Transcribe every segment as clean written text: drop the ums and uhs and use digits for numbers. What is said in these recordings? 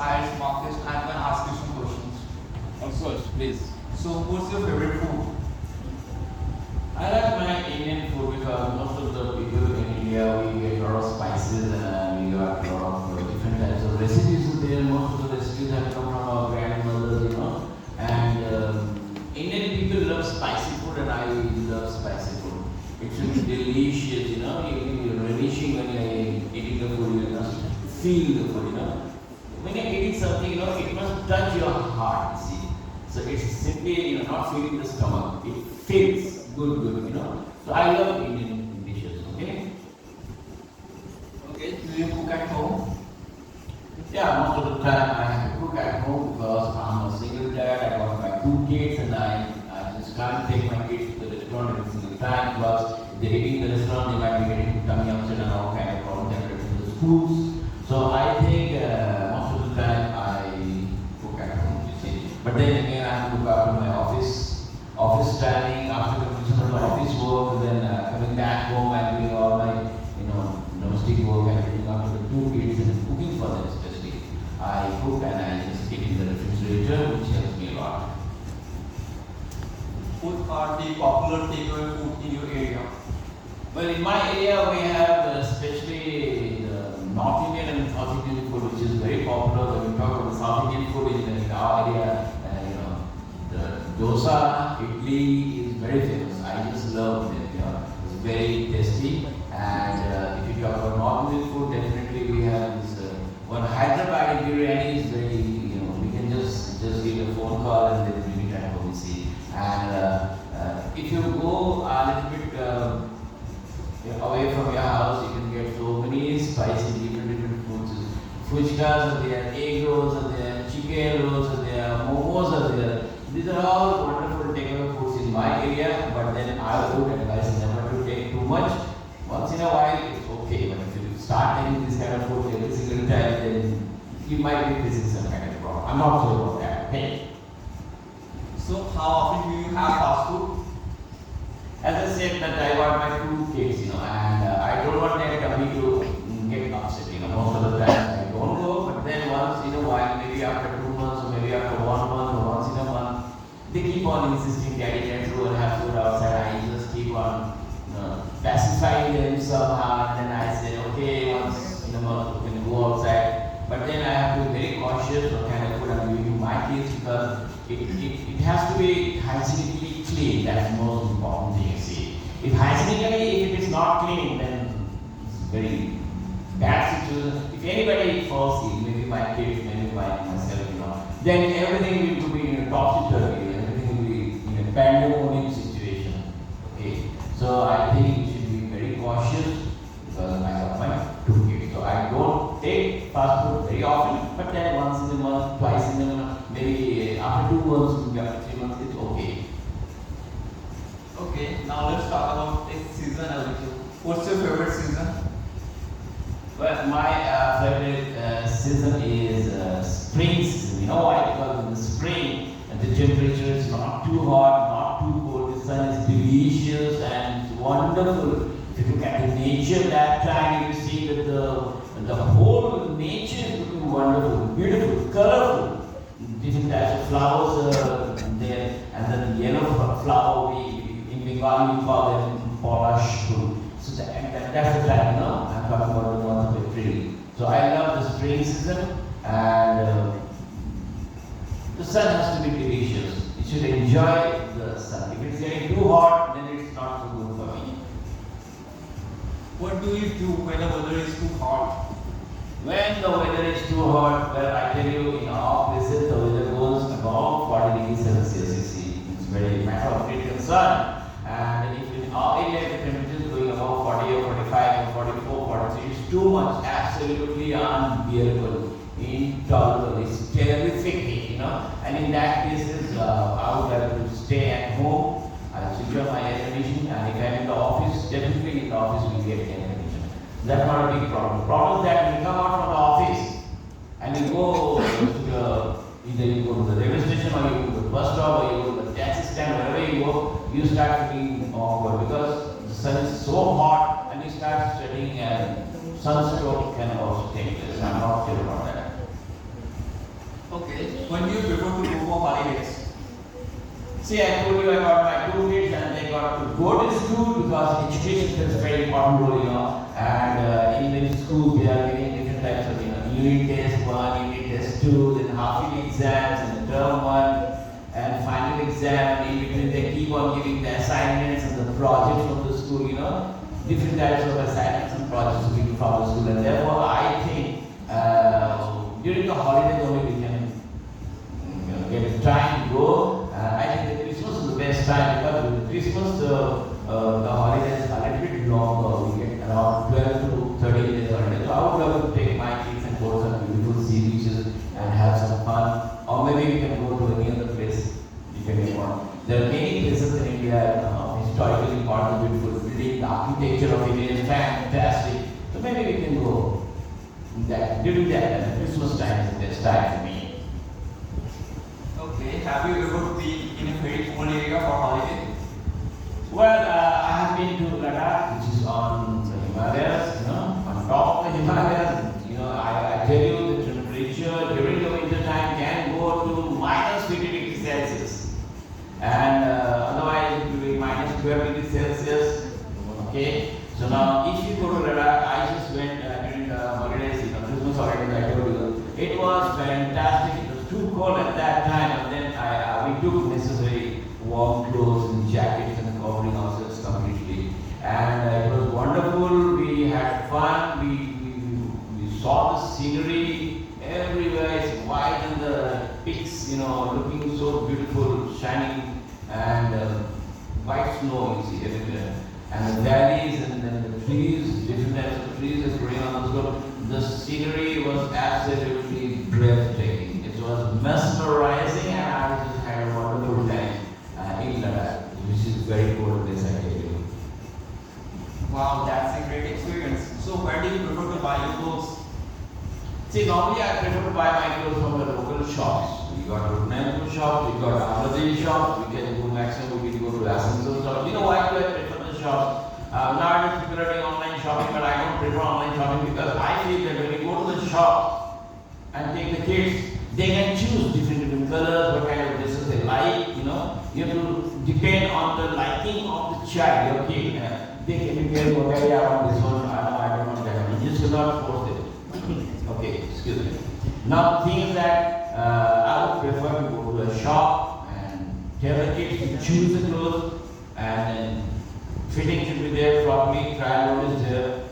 Hi, it's Marcus. I'm gonna ask you some questions. Of course, please. So, what's your favorite food? I like my Indian food because most of the people in India we get a lot of spices and we got a lot of different types of recipes there. Most of the recipes have come from our grandmothers, And Indian people love spicy food and I love spicy food. It should be delicious, You're relishing when you're eating the food, feel the food, When you're eating something, it must touch your heart, see. So it's simply, not filling the stomach. It feels good, So I love Indian dishes, okay? Okay, do you cook at home? Yeah, most of the time I have to cook at home because I'm a single dad. I got my 2 kids and I just can't take my kids to the restaurant every single time because if they're eating in the restaurant, they might be getting tummy upset and all kind of problems that in the schools. So I think most of the time I cook at home, you see. But then again, I have to look after my office timing, after completion of my office work, then coming back home and doing all my, domestic work and looking after the 2 kids and cooking for them especially. I cook and I just keep in the refrigerator, which helps me a lot. What are the popular takeaway food in your area? Well, in my area, we have especially the North Indian and South Indian food, which is very popular. When we talk about the South Indian food in our area, the dosa, idli is very famous. I just love it. It's very tasty. And if you talk about North Indian food, definitely we have this one Hyderabad biryani is very, we can just give a phone call and then bring it at home, you see. And if you go a little bit away from your house, you can get so many spicy different foods. Fuchkas are there, egg rolls are there, chicken rolls are there, momos are there. These are all wonderful takeaway foods in my area, but then I would advise never to take too much. Once in a while, it's okay, but if you start taking this kind of food every single time, then you might be facing some kind of problem. I'm not sure about that. Okay. So, how often do you have fast food? As I said, that I got my 2 kids, and I don't want their tummy to get upset. Most of the time I don't go, but then once in a while, maybe after 2 months, or maybe after 1 month, or once in a month, they keep on insisting, Daddy, let's go and have food outside. I just keep on pacifying them somehow, and then I say, okay, once in a month we can go outside. But then I have to be very cautious what kind of food I'm giving to my kids because it has to be hygienically clean. That's the most important thing, see. If hygienically, if it is not clean, then it's very bad situation. If anybody falls sick, maybe my kids, maybe myself, then everything will be in a topsy-turvy, everything will be in a pandemonium situation. Okay. So I think we should be very cautious because I have my 2 kids. So I don't take fast food very often, but then once in a month, twice in a month, maybe after 2 months, maybe after 3 months, it's okay. Okay, now let's talk about the season a little. What's your favorite season? Well, my favorite season is spring season. You know why? Because in the spring, the temperature is not too hot, not too cold. The sun is delicious and it's wonderful. If you look at the nature that time, you see that the whole nature is looking wonderful, beautiful, colorful. Different types of flowers there, and then the yellow flower in Bengali we call them Polish fruit. So that's the time, I'm talking about the month of April. So I love the spring season, and the sun has to be delicious. You should enjoy the sun. If it's getting too hot, then it's not so good for me. What do you do when the weather is too hot? When the weather is too hot, well, I tell you, in our places, the weather goes above 40 degrees Celsius, you see. It's very matter of great concern. And if in our area, the temperature is going above 40 or 45 or 44, 43, it's too much, absolutely unbearable, intolerable, it's terrific, And in that case, I would have to stay at home, I'll switch on my air conditioning, and if I'm in the office, definitely in the office we'll get air conditioning. That's not a big problem. The problem is that when you come out from the office and you go to either you go to the railway station or you go to the bus stop or you go to the taxi stand, wherever you go, you start feeling awkward because the sun is so hot and you start sweating and sunstroke can also take place. I'm not sure about that. when do you prefer to go for holidays? See, I told you I got my two kids and they got to go to school because education plays a very important role, And in the school, they are getting different types of, unit test 1, unit test 2, then half yearly exams, and term 1, and final exam. In between, they keep on giving the assignments and the projects from the school, different types of assignments and projects to be from the school. And therefore, I think during the holidays only we can get time to go. I think the Christmas is the best time because with Christmas the holidays are a little bit longer. We get around 12 to 13 days holidays. So I would love to take my kids and go to some beautiful sea beaches and have some fun. Or maybe we can go to any other place you can go on. There are many places in India, historically important, beautiful building, the architecture of India is fantastic. So maybe we can go during that Christmas time is the best time for me. Okay, have you ever been in a very cold area for holiday? Well, I have been to Ladakh, which is on the Himalayas, on top of the Himalayas. I tell you the temperature during the winter time can go to minus 50 degrees Celsius. And otherwise it will be minus 12 degrees Celsius. Okay, so now if you go to Ladakh, I just went during the holidays, Christmas holidays, I told you. It was fantastic. It was too cold at that time, and then we took necessary warm clothes and jackets and covering ourselves completely. And it was wonderful. We had fun. We saw the scenery everywhere. It's white and the peaks, looking so beautiful, shining, and white snow you see everywhere. And the valleys and then the trees, different types of trees are growing on the slope. The scenery was absolutely breathtaking. It was mesmerizing, and I just had a wonderful time in Ladakh, which is a very cold place, I tell you. Wow, that's a great experience. So where do you prefer to buy your clothes? See, normally I prefer to buy my clothes from the local shops. We got Rudnapur shop, we got Ahmadi shop, we can go maximum, we can go to Asansol shop. You know why do I prefer the shops? Nowadays people are doing online shopping, but I don't prefer online shopping because I feel that when you go to the shop and take the kids, they can choose different colors, what kind of dresses they like, You have to depend on the liking of the child, your kid. They can be very okay, I want this one, I don't want that one. You just do not force it. Okay, excuse me. Now, the thing is that I would prefer to go to a shop and tell the kids to choose the clothes, and then fitting should be there properly, trial on is there.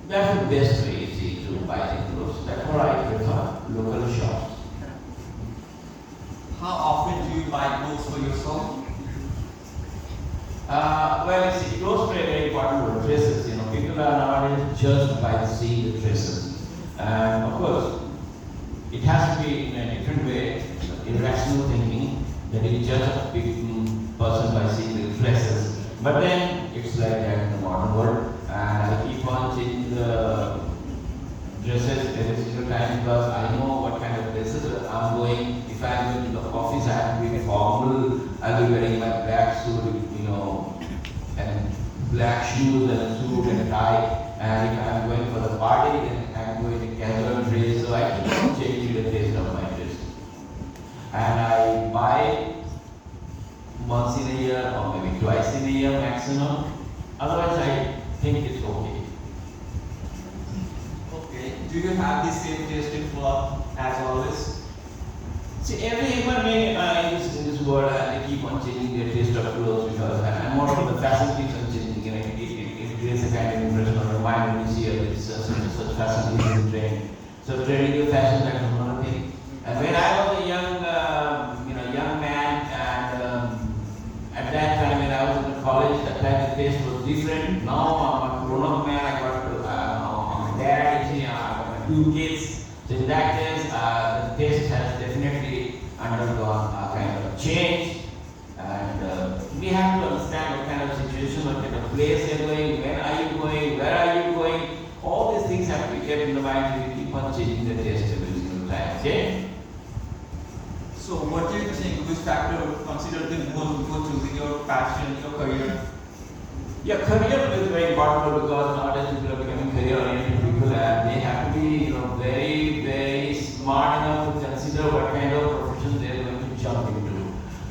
That's the best way, you see, to buy the clothes. That's why I prefer local shops. How often do you buy clothes for yourself? Well, you see, clothes play a very important role. Dresses, people are nowadays judged by seeing the dresses. And of course, it has to be in a different way, irrational thinking, that you judge a person by seeing the dresses. But then, it's like that in the modern world, and I keep on changing the dresses every single time because I know what kind of dresses I'm going. If I'm going to the office, I have to be formal. I'll be wearing my black suit, and black shoes and a suit and a tie. And if I'm going for the party, then I'm going to casual dress. So I keep on changing the taste of my dress. And I buy once in a year or maybe twice in a year maximum. Otherwise, I think it's okay. Okay. Do you have the same taste in cloth as always? See, every human being in this world, they keep on changing their taste of clothes because I'm more of the fashion keeps on changing. It creates a kind of impression on your mind when you see such fashion is in trend. So trending your fashion is another thing. And when I was a young man, and at that time when I was in college, that time the taste was different. Now I'm a grown-up man. I got my dad. I got my two kids. So in that case, the taste has definitely undergone a kind of change, and we have to understand what kind of situation, what kind of place you're going, when are you going, where are you going. All these things have to be kept in the mind. We keep on changing the taste every single time. Okay? So, what do you think? Which factor would consider the most before choosing your passion, your career? Yeah, career is very important because nowadays people are becoming career-oriented people, and they have to be, very, very smart enough to consider what kind of profession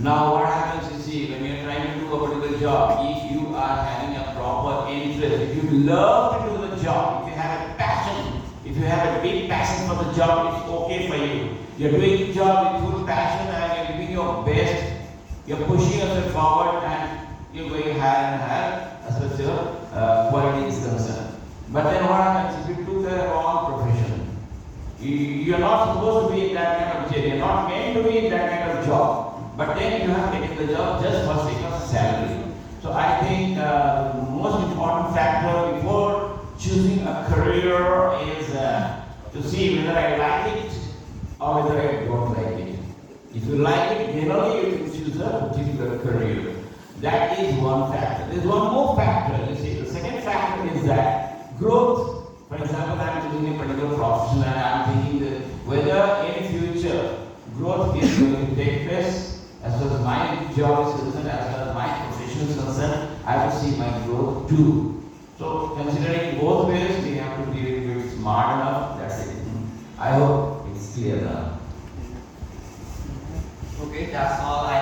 Now what happens is, see, when you're trying to do a particular job, if you are having a proper interest, if you love to do the job, if you have a passion, if you have a big passion for the job, it's okay for you. You're doing the job with full passion and you're giving your best, you're pushing yourself forward and you're going higher and higher as far as your quality is concerned. But then what happens if you took the wrong profession? You're not supposed to be in that kind of job, you're not meant to be in that kind of job. But then you have taken the job just for sake of salary. So I think the most important factor before choosing a career is to see whether I like it or whether I don't like it. If you like it, then only you can choose a particular career. That is one factor. There is one more factor. You see, the second factor is that growth. For example, I am choosing a particular profession and I am thinking that whether in future growth is going to take place. As far as my job is concerned, as far as my profession is concerned, I will see my growth too. So, considering both ways, we have to be a little bit smart enough. That's it. I hope it's clear now. Okay, that's all I